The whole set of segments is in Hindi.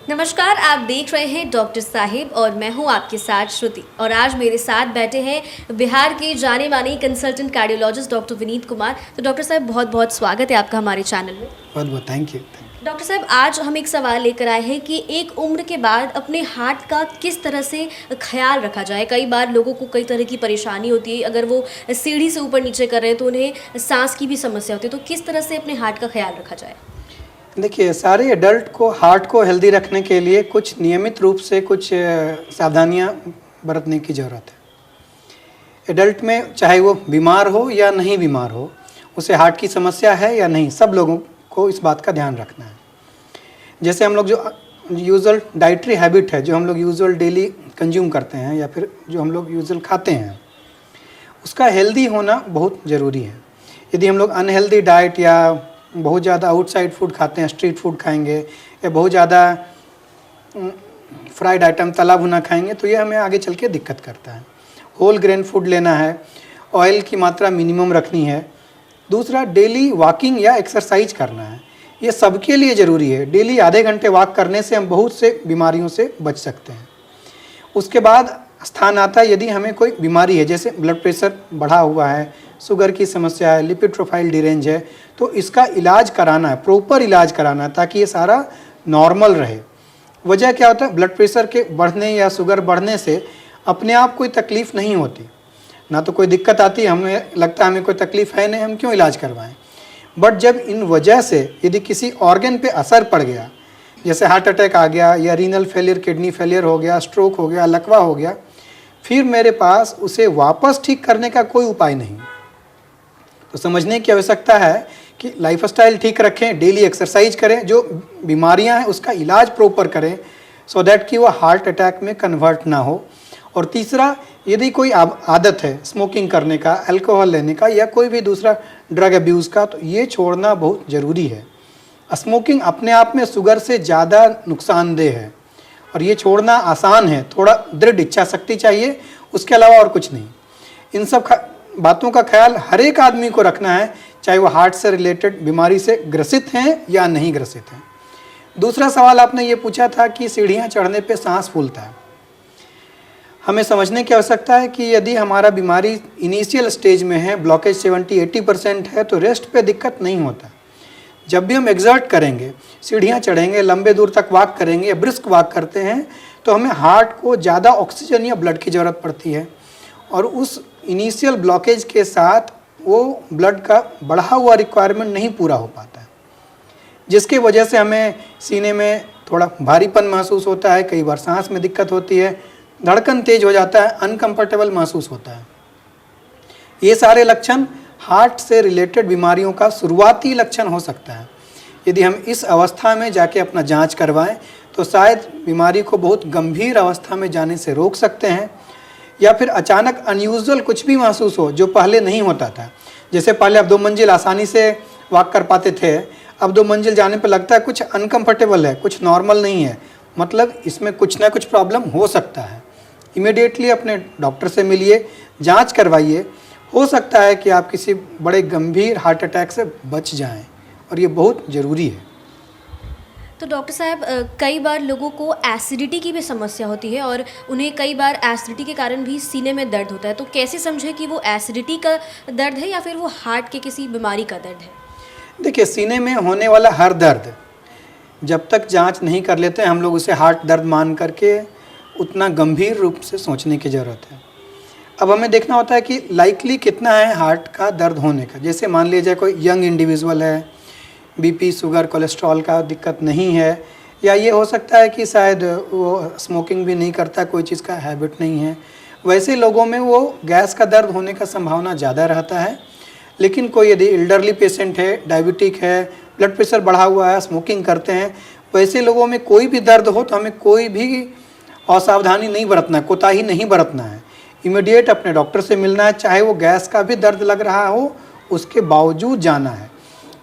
नमस्कार, आप देख रहे हैं डॉक्टर साहिब और मैं हूं आपके साथ श्रुति। और आज मेरे साथ बैठे हैं बिहार के जाने माने consultant cardiologist doctor Vineet Kumar. तो डॉक्टर साहब, बहुत बहुत स्वागत है आपका हमारे चैनल में। बहुत बहुत थैंक यू। डॉक्टर साहब, आज हम एक सवाल लेकर आए हैं कि एक उम्र के बाद अपने हार्ट का किस तरह से ख्याल रखा जाए। कई बार लोगों को कई तरह की परेशानी होती है, अगर वो सीढ़ी से ऊपर नीचे कर रहे हैं तो उन्हें सांस की भी समस्या होती है। तो किस तरह से अपने हार्ट का ख्याल रखा जाए? देखिए, सारे एडल्ट को हार्ट को हेल्दी रखने के लिए कुछ नियमित रूप से कुछ सावधानियां बरतने की ज़रूरत है। एडल्ट में चाहे वो बीमार हो या नहीं बीमार हो, उसे हार्ट की समस्या है या नहीं, सब लोगों को इस बात का ध्यान रखना है। जैसे हम लोग जो यूजुअल डाइटरी हैबिट है, जो हम लोग यूजुअल डेली कंज्यूम करते हैं या फिर जो हम लोग यूजुअल खाते हैं, उसका हेल्दी होना बहुत ज़रूरी है। यदि हम लोग अनहेल्दी डाइट या बहुत ज़्यादा आउटसाइड फूड खाते हैं, स्ट्रीट फूड खाएंगे या बहुत ज़्यादा फ्राइड आइटम तला भुना खाएंगे, तो ये हमें आगे चल के दिक्कत करता है। होल ग्रेन फूड लेना है, ऑयल की मात्रा मिनिमम रखनी है। दूसरा, डेली वॉकिंग या एक्सरसाइज करना है, ये सबके लिए ज़रूरी है। डेली आधे घंटे वॉक करने से हम बहुत से बीमारियों से बच सकते हैं। उसके बाद स्थान आता है यदि हमें कोई बीमारी है, जैसे ब्लड प्रेशर बढ़ा हुआ है, शुगर की समस्या है, लिपिड प्रोफाइल डिरेंज है, तो इसका इलाज कराना है, प्रॉपर इलाज कराना है ताकि ये सारा नॉर्मल रहे। वजह क्या होता है, ब्लड प्रेशर के बढ़ने या शुगर बढ़ने से अपने आप कोई तकलीफ़ नहीं होती, ना तो कोई दिक्कत आती है, हमें लगता है हमें कोई तकलीफ़ है नहीं, हम क्यों इलाज करवाएं। बट जब इन वजह से यदि किसी ऑर्गन पे असर पड़ गया, जैसे हार्ट अटैक आ गया या रीनल फेलियर, किडनी फेलियर हो गया, स्ट्रोक हो गया, लकवा हो गया, फिर मेरे पास उसे वापस ठीक करने का कोई उपाय नहीं। तो समझने की आवश्यकता है कि लाइफस्टाइल ठीक रखें, डेली एक्सरसाइज करें, जो बीमारियां हैं उसका इलाज प्रॉपर करें, सो दैट कि वो हार्ट अटैक में कन्वर्ट ना हो। और तीसरा, यदि कोई आदत है स्मोकिंग करने का, अल्कोहल लेने का या कोई भी दूसरा ड्रग अब्यूज़ का, तो ये छोड़ना बहुत ज़रूरी है। स्मोकिंग अपने आप में शुगर से ज़्यादा नुकसानदेह है और ये छोड़ना आसान है, थोड़ा दृढ़ इच्छा शक्ति चाहिए, उसके अलावा और कुछ नहीं। इन सब बातों का ख्याल हर एक आदमी को रखना है, चाहे वो हार्ट से रिलेटेड बीमारी से ग्रसित हैं या नहीं ग्रसित हैं। दूसरा सवाल आपने ये पूछा था कि सीढ़ियाँ चढ़ने पे सांस फूलता है। हमें समझने की आवश्यकता है कि यदि हमारा बीमारी इनिशियल स्टेज में है, ब्लॉकेज 70-80% है, तो रेस्ट पे दिक्कत नहीं होता। जब भी हम एग्जर्ट करेंगे, सीढ़ियाँ चढ़ेंगे, लंबे दूर तक वॉक करेंगे, ब्रिस्क वॉक करते हैं, तो हमें हार्ट को ज़्यादा ऑक्सीजन या ब्लड की ज़रूरत पड़ती है और उस इनिशियल ब्लॉकेज के साथ वो ब्लड का बढ़ा हुआ रिक्वायरमेंट नहीं पूरा हो पाता है, जिसकी वजह से हमें सीने में थोड़ा भारीपन महसूस होता है, कई बार सांस में दिक्कत होती है, धड़कन तेज हो जाता है, अनकंफर्टेबल महसूस होता है। ये सारे लक्षण हार्ट से रिलेटेड बीमारियों का शुरुआती लक्षण हो सकता है। यदि हम इस अवस्था में जाके अपना जांच करवाएं तो शायद बीमारी को बहुत गंभीर अवस्था में जाने से रोक सकते हैं, या फिर अचानक अनयूजुअल कुछ भी महसूस हो जो पहले नहीं होता था। जैसे पहले आप 2 मंजिल आसानी से वॉक कर पाते थे, अब 2 मंजिल जाने पर लगता है कुछ अनकंफर्टेबल है, कुछ नॉर्मल नहीं है, मतलब इसमें कुछ ना कुछ प्रॉब्लम हो सकता है। इमीडिएटली अपने डॉक्टर से मिलिए, जांच करवाइए, हो सकता है कि आप किसी बड़े गंभीर हार्ट अटैक से बच जाएं और ये बहुत ज़रूरी है। तो डॉक्टर साहब, कई बार लोगों को एसिडिटी की भी समस्या होती है और उन्हें कई बार एसिडिटी के कारण भी सीने में दर्द होता है। तो कैसे समझें कि वो एसिडिटी का दर्द है या फिर वो हार्ट के किसी बीमारी का दर्द है? देखिए, सीने में होने वाला हर दर्द जब तक जांच नहीं कर लेते हैं हम लोग उसे हार्ट दर्द मान करके उतना गंभीर रूप से सोचने की ज़रूरत है। अब हमें देखना होता है कि लाइकली कितना है हार्ट का दर्द होने का। जैसे मान लीजिए कोई यंग इंडिविजुअल है, बीपी, शुगर, कोलेस्ट्रॉल का दिक्कत नहीं है, या ये हो सकता है कि शायद वो स्मोकिंग भी नहीं करता, कोई चीज़ का हैबिट नहीं है, वैसे लोगों में वो गैस का दर्द होने का संभावना ज़्यादा रहता है। लेकिन कोई यदि एल्डरली पेशेंट है, डायबिटिक है, ब्लड प्रेशर बढ़ा हुआ है, स्मोकिंग करते हैं, वैसे लोगों में कोई भी दर्द हो तो हमें कोई भी असावधानी नहीं बरतना है, कोताही नहीं बरतना है। इमीडिएट अपने डॉक्टर से मिलना है, चाहे वो गैस का भी दर्द लग रहा हो उसके बावजूद जाना है,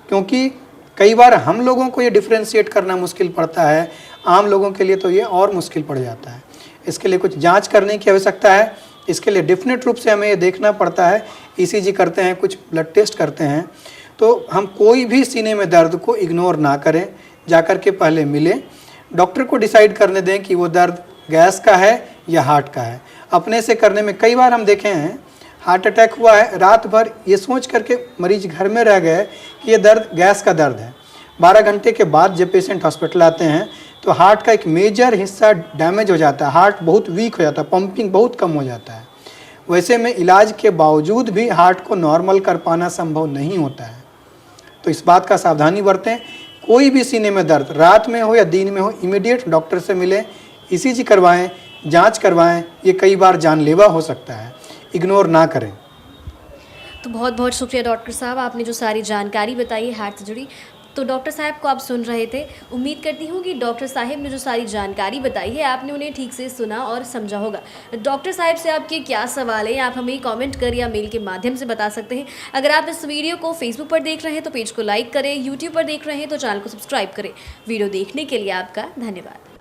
क्योंकि कई बार हम लोगों को ये डिफ्रेंशिएट करना मुश्किल पड़ता है, आम लोगों के लिए तो ये और मुश्किल पड़ जाता है। इसके लिए कुछ जांच करने की आवश्यकता है। इसके लिए डेफिनेट रूप से हमें ये देखना पड़ता है, ईसीजी करते हैं, कुछ ब्लड टेस्ट करते हैं। तो हम कोई भी सीने में दर्द को इग्नोर ना करें, जाकर के पहले मिलें, डॉक्टर को डिसाइड करने दें कि वो दर्द गैस का है या हार्ट का है। अपने से करने में कई बार हम देखे हैं हार्ट अटैक हुआ है, रात भर ये सोच करके मरीज घर में रह गए कि ये दर्द गैस का दर्द है। 12 घंटे के बाद जब पेशेंट हॉस्पिटल आते हैं तो हार्ट का एक मेजर हिस्सा डैमेज हो जाता है, हार्ट बहुत वीक हो जाता है, पंपिंग बहुत कम हो जाता है। वैसे में इलाज के बावजूद भी हार्ट को नॉर्मल कर पाना संभव नहीं होता है। तो इस बात का सावधानी बरतें। कोई भी सीने में दर्द रात में हो या दिन में हो, इमीडिएट डॉक्टर से मिलें, ईसीजी करवाएं, जांच करवाएं। ये कई बार जानलेवा हो सकता है, इग्नोर ना करें। तो बहुत बहुत शुक्रिया डॉक्टर साहब, आपने जो सारी जानकारी बताई है हार्ट से जुड़ी। तो डॉक्टर साहब को आप सुन रहे थे। उम्मीद करती हूँ कि डॉक्टर साहब ने जो सारी जानकारी बताई है आपने उन्हें ठीक से सुना और समझा होगा। डॉक्टर साहब से आपके क्या सवाल है आप हमें कमेंट कर या मेल के माध्यम से बता सकते हैं। अगर आप इस वीडियो को फेसबुक पर देख रहे हैं तो पेज को लाइक करें, यूट्यूब पर देख रहे हैं तो चैनल को सब्सक्राइब करें। वीडियो देखने के लिए आपका धन्यवाद।